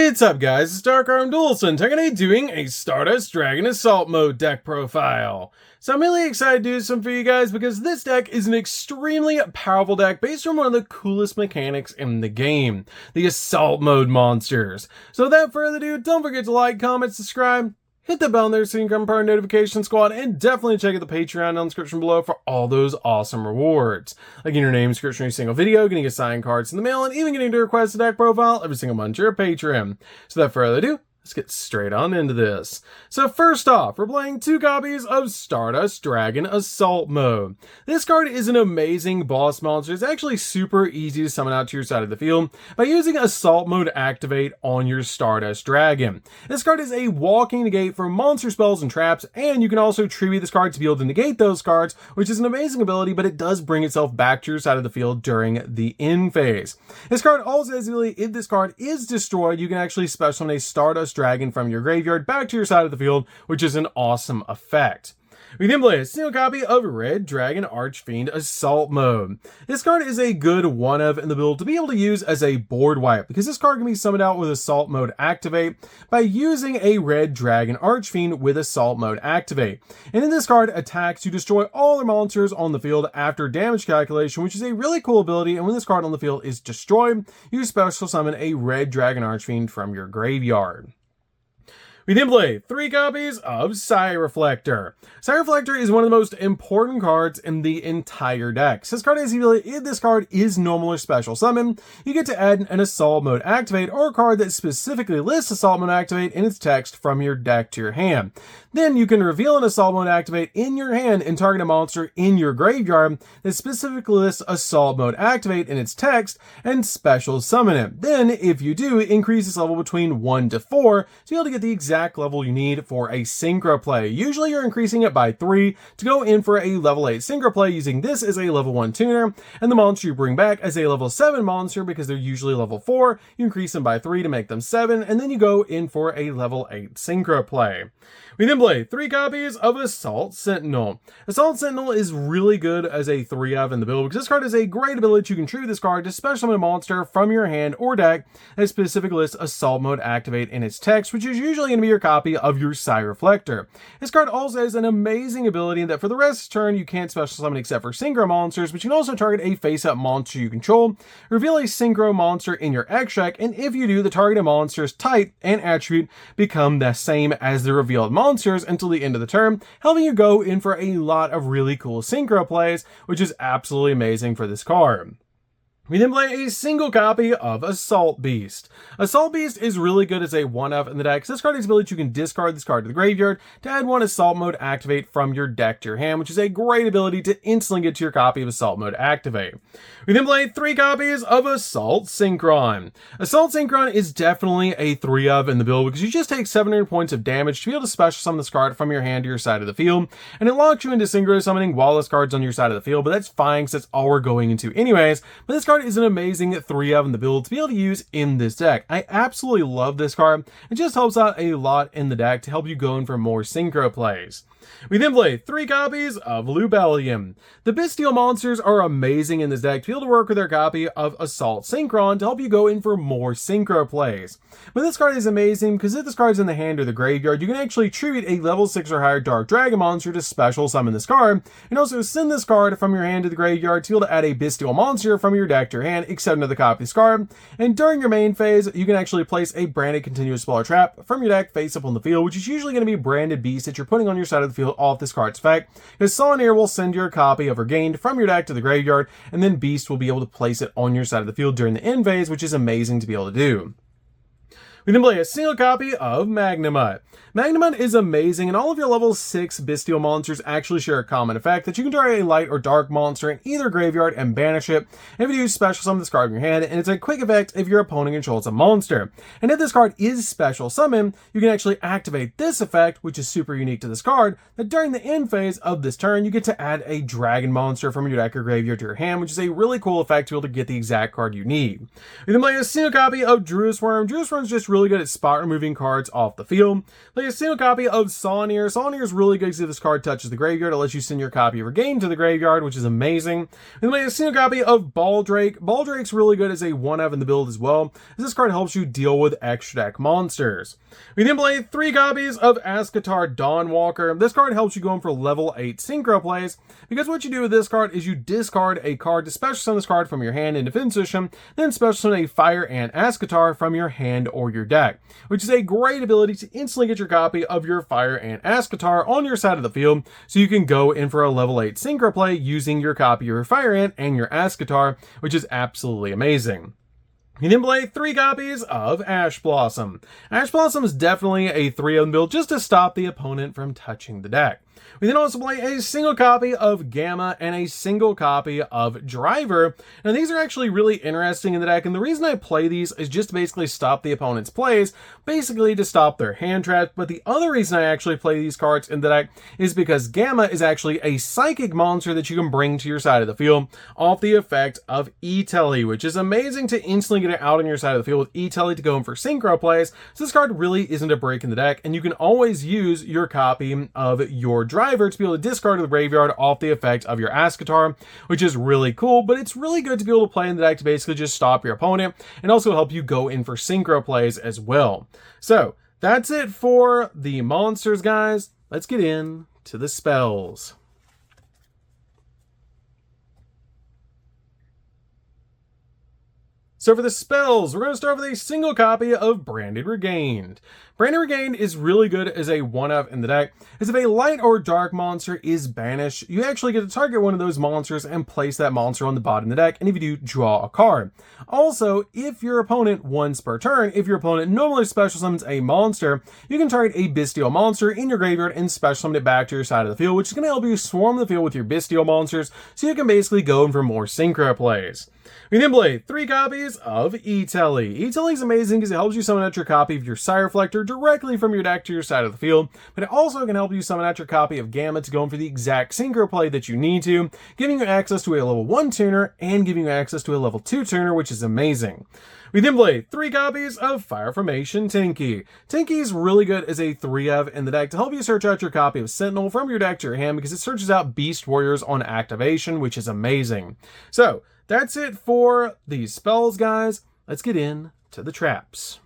What's up guys, it's DarkArmedDuelist and today doing a Stardust Dragon Assault Mode deck profile. So I'm really excited to do this one for you guys because this deck is an extremely powerful deck based on one of the coolest mechanics in the game, the Assault Mode monsters. So without further ado, don't forget to like, comment, subscribe, hit the bell there so you can become part of the notification squad, and definitely check out the Patreon in the description below for all those awesome rewards. Like getting your name description in every single video, getting assigned cards in the mail, and even getting to request a deck profile every single month you're a patron. So without further ado, let's get straight on into this. So first off, we're playing 2 copies of Stardust Dragon Assault Mode. This card is an amazing boss monster. It's actually super easy to summon out to your side of the field by using Assault Mode Activate on your Stardust Dragon. This card is a walking negate for monster spells and traps, and you can also tribute this card to be able to negate those cards, which is an amazing ability, but it does bring itself back to your side of the field during the end phase. This card also has the ability, if this card is destroyed, you can actually special summon a Stardust Dragon from your graveyard back to your side of the field, which is an awesome effect. We then play a single copy of Red Dragon Archfiend Assault Mode. This card is a good one-of in the build to be able to use as a board wipe, because this card can be summoned out with Assault Mode Activate by using a Red Dragon Archfiend with Assault Mode Activate. And then this card attacks to destroy all the monsters on the field after damage calculation, which is a really cool ability, and when this card on the field is destroyed, you special summon a Red Dragon Archfiend from your graveyard. We then play 3 copies of Psyreflector. Psyreflector is one of the most important cards in the entire deck. So this card has the ability, if this card is normal or special summon, you get to add an Assault Mode Activate or a card that specifically lists Assault Mode Activate in its text from your deck to your hand. Then you can reveal an Assault Mode Activate in your hand and target a monster in your graveyard that specifically lists Assault Mode Activate in its text and special summon it. Then, if you do, increase its level between 1 to 4 to be able to get the exact level you need for a synchro play. Usually you're increasing it by 3 to go in for a level 8 synchro play using this as a level 1 tuner, and the monster you bring back as a level 7 monster because they're usually level 4, you increase them by 3 to make them 7, and then you go in for a level 8 synchro play. We then play 3 copies of Assault Sentinel. Assault Sentinel is really good as a 3-of in the build because this card is a great ability to contribute this card to special summon a monster from your hand or deck that specifically lists Assault Mode Activate in its text, which is usually going to be your copy of your Psyreflector. This card also has an amazing ability that for the rest of the turn you can't special summon except for synchro monsters, but you can also target a face-up monster you control, reveal a synchro monster in your X deck, and if you do, the targeted monster's type and attribute become the same as the revealed monsters until the end of the turn, helping you go in for a lot of really cool synchro plays, which is absolutely amazing for this card. We then play a single copy of Assault Beast. Assault Beast is really good as a 1-of in the deck. This card has the ability you can discard this card to the graveyard to add 1 Assault Mode Activate from your deck to your hand, which is a great ability to instantly get to your copy of Assault Mode Activate. We then play 3 copies of Assault Synchron. Assault Synchron is definitely a 3-of in the build because you just take 700 points of damage to be able to special summon this card from your hand to your side of the field, and it locks you into synchro summoning while this card's on your side of the field, but that's fine because that's all we're going into anyways. But this card is an amazing 3-of in the build to be able to use in this deck. I absolutely love this card. It just helps out a lot in the deck to help you go in for more synchro plays. We then play 3 copies of Lubellium. The Bestial monsters are amazing in this deck to be able to work with their copy of Assault Synchron to help you go in for more synchro plays. But this card is amazing because if this card's in the hand or the graveyard, you can actually tribute a level 6 or higher Dark Dragon monster to special summon this card, and also send this card from your hand to the graveyard to be able to add a Bestial monster from your deck to your hand, except another copy of this card. And during your main phase, you can actually place a branded continuous spell or trap from your deck face up on the field, which is usually going to be branded beast that you're putting on your side of the field off this card's effect, because Solanair will send your copy of Regained from your deck to the graveyard, and then Beast will be able to place it on your side of the field during the end phase, which is amazing to be able to do. We then play a single copy of Magnemite. Magnemite is amazing, and all of your level 6 Bestial monsters actually share a common effect that you can target a light or dark monster in either graveyard and banish it. If you do, special summon this card in your hand, and it's a quick effect if your opponent controls a monster. And if this card is special summon, you can actually activate this effect, which is super unique to this card, that during the end phase of this turn, you get to add a dragon monster from your deck or graveyard to your hand, which is a really cool effect to be able to get the exact card you need. We then play a single copy of Druid's Worm. Druid's Worm is just really good at spot removing cards off the field. Play a single copy of Saunier. Saunier is really good because if this card touches the graveyard, it lets you send your copy of your game to the graveyard, which is amazing. And play a single copy of Baldrake. Baldrake's really good as a 1-of in the build as well, as this card helps you deal with extra deck monsters. We then play 3 copies of Ascatar Dawnwalker. This card helps you go in for level 8 synchro plays, because what you do with this card is you discard a card to special summon this card from your hand into defense position, then special summon a Fire Ant Ascatar from your hand or your deck, which is a great ability to instantly get your copy of your Fire Ant Ascatar on your side of the field, so you can go in for a level 8 synchro play using your copy of your Fire Ant and your Ascatar, which is absolutely amazing. You then play 3 copies of Ash Blossom. Ash Blossom is definitely a 3-of build just to stop the opponent from touching the deck. We then also play a single copy of Gamma and a single copy of Driver. Now these are actually really interesting in the deck, and the reason I play these is just to basically stop the opponent's plays, basically to stop their hand traps. But the other reason I actually play these cards in the deck is because Gamma is actually a psychic monster that you can bring to your side of the field off the effect of E-Telly, which is amazing to instantly get it out on your side of the field with E-Telly to go in for synchro plays. So this card really isn't a break in the deck, and you can always use your copy of your Driver to be able to discard the graveyard off the effect of your Ascatar, which is really cool. But it's really good to be able to play in the deck to basically just stop your opponent and also help you go in for synchro plays as well. So that's it for the monsters, guys. Let's get in to the spells. So for the spells, we're going to start with a single copy of Branded Regained. Branded Regained is really good as a 1-of in the deck, as if a light or dark monster is banished, you actually get to target one of those monsters and place that monster on the bottom of the deck, and if you do, draw a card. Also, if your opponent, once per turn, if your opponent normally special summons a monster, you can target a bestial monster in your graveyard and special summon it back to your side of the field, which is going to help you swarm the field with your bestial monsters, so you can basically go in for more synchro plays. We then play 3 copies of E-Telly. E-Telly is amazing because it helps you summon out your copy of your Sire Reflector directly from your deck to your side of the field, but it also can help you summon out your copy of Gamma to go in for the exact synchro play that you need to, giving you access to a level 1 tuner and giving you access to a level 2 tuner, which is amazing. We then play 3 copies of Fire Formation Tinky. Tinky is really good as a 3-of in the deck to help you search out your copy of Sentinel from your deck to your hand, because it searches out Beast Warriors on activation, which is amazing. So that's it for these spells, guys. Let's get in to the traps.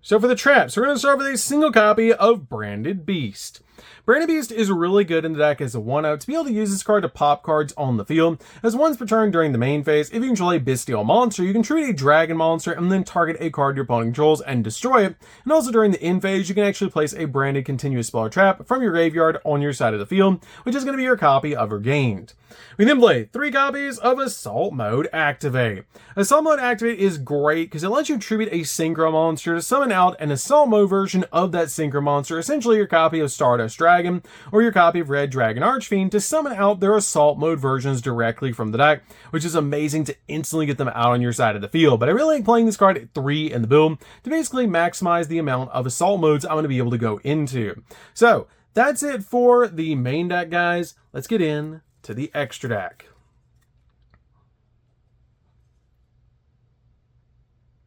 So for the traps, we're going to start with a single copy of Branded Beast. Branded Beast is really good in the deck as a 1-of to be able to use this card to pop cards on the field, as once per turn during the main phase, if you control a bestial monster, you can treat a dragon monster and then target a card your opponent controls and destroy it. And also during the end phase, you can actually place a branded continuous spell or trap from your graveyard on your side of the field, which is going to be your copy of Regained. We then play 3 copies of Assault Mode Activate. Assault Mode Activate is great because it lets you tribute a synchro monster to summon out an Assault Mode version of that synchro monster, essentially your copy of Stardust Dragon or your copy of Red Dragon Archfiend, to summon out their Assault Mode versions directly from the deck, which is amazing to instantly get them out on your side of the field. But I really like playing this card at 3 in the build to basically maximize the amount of Assault Modes I'm going to be able to go into. So that's it for the main deck, guys. Let's get in to the extra deck.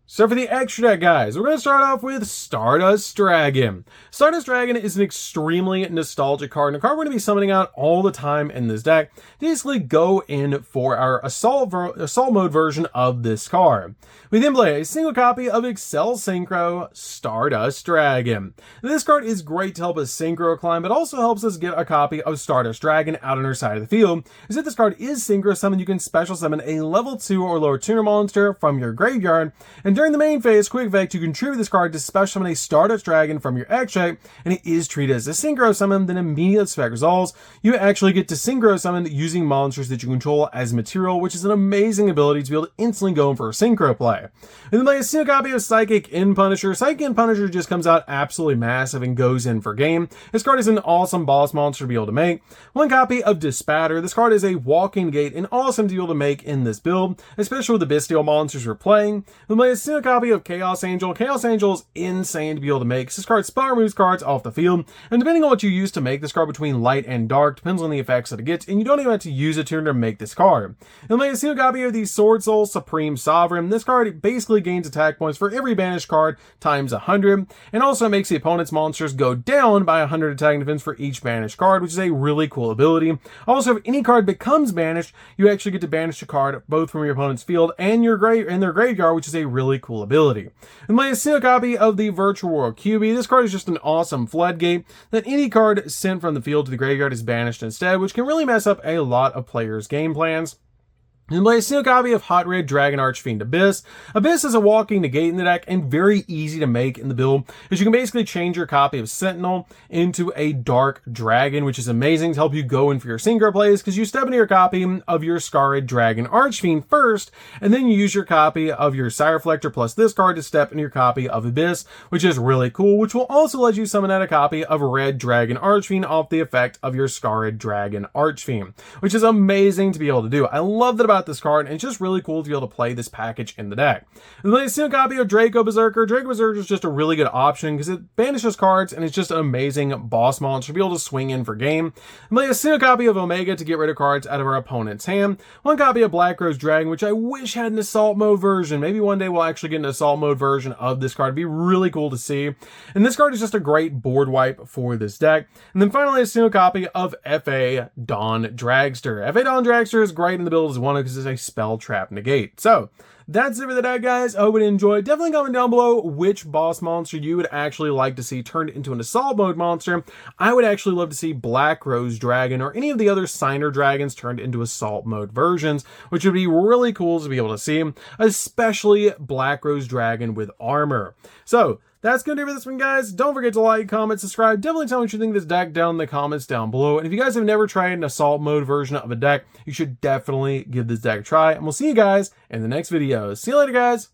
So for the extra deck, guys, we're going to start off with Stardust Dragon. Stardust Dragon is an extremely nostalgic card, and a card we're going to be summoning out all the time in this deck to basically go in for our Assault Mode version of this card. We then play a single copy of Excel Synchro Stardust Dragon. This card is great to help us synchro climb, but also helps us get a copy of Stardust Dragon out on our side of the field, as if this card is synchro summon, you can special summon a level 2 or lower tuner monster from your graveyard, and during the main phase, quick effect, you can tribute this card to special summon a Stardust Dragon from your extract, and it is treated as a synchro summon. Then immediately spec resolves, you actually get to synchro summon using monsters that you control as material, which is an amazing ability to be able to instantly go in for a synchro play. And then play a single copy of Psychic End Punisher. Psychic End Punisher just comes out absolutely massive and goes in for game. This card is an awesome boss monster to be able to make. 1 copy of Dispatter. This card is a walking gate and awesome to be able to make in this build, especially with the bestial monsters we're playing. Then play a single single copy of Chaos Angel. Chaos Angel is insane to be able to make. This card spell removes cards off the field, and depending on what you use to make this card between light and dark, depends on the effects that it gets, and you don't even have to use a turn to make this card. You'll make a single copy of the Sword Soul Supreme Sovereign. This card basically gains attack points for every banished card times 100, and also makes the opponent's monsters go down by 100 attack and defense for each banished card, which is a really cool ability. Also, if any card becomes banished, you actually get to banish a card both from your opponent's field and their graveyard, which is a really cool ability. And play a single copy of the Virtual World QB. This card is just an awesome floodgate that any card sent from the field to the graveyard is banished instead, which can really mess up a lot of players' game plans. And play a single copy of Hot Red Dragon Archfiend Abyss. Abyss is a walking negate in the deck and very easy to make in the build, as you can basically change your copy of Sentinel into a Dark Dragon, which is amazing to help you go in for your synchro plays, because you step into your copy of your Scarred Dragon Archfiend first, and then you use your copy of your Sire Reflector plus this card to step into your copy of Abyss, which is really cool, which will also let you summon out a copy of Red Dragon Archfiend off the effect of your Scarred Dragon Archfiend, which is amazing to be able to do. I love that about this card, and it's just really cool to be able to play this package in the deck. And then a single copy of Draco Berserker. Draco Berserker is just a really good option because it banishes cards and it's just an amazing boss monster to be able to swing in for game. And play a single copy of Omega to get rid of cards out of our opponent's hand. One copy of Black Rose Dragon, which I wish had an assault mode version. Maybe one day we'll actually get an assault mode version of this card. It'd be really cool to see. And this card is just a great board wipe for this deck. And then finally a single copy of F.A. Dawn Dragster. F.A. Dawn Dragster is great in the build as one because it's a spell trap negate. So that's it for the deck, guys. I hope you enjoyed. Definitely comment down below which boss monster you would actually like to see turned into an assault mode monster. I would actually love to see Black Rose Dragon or any of the other Signer Dragons turned into assault mode versions, which would be really cool to be able to see, especially Black Rose Dragon with armor. So that's going to do it for this one, guys. Don't forget to like, comment, subscribe. Definitely tell me what you think of this deck down in the comments down below. And if you guys have never tried an assault mode version of a deck, you should definitely give this deck a try. And we'll see you guys in the next video. See you later, guys.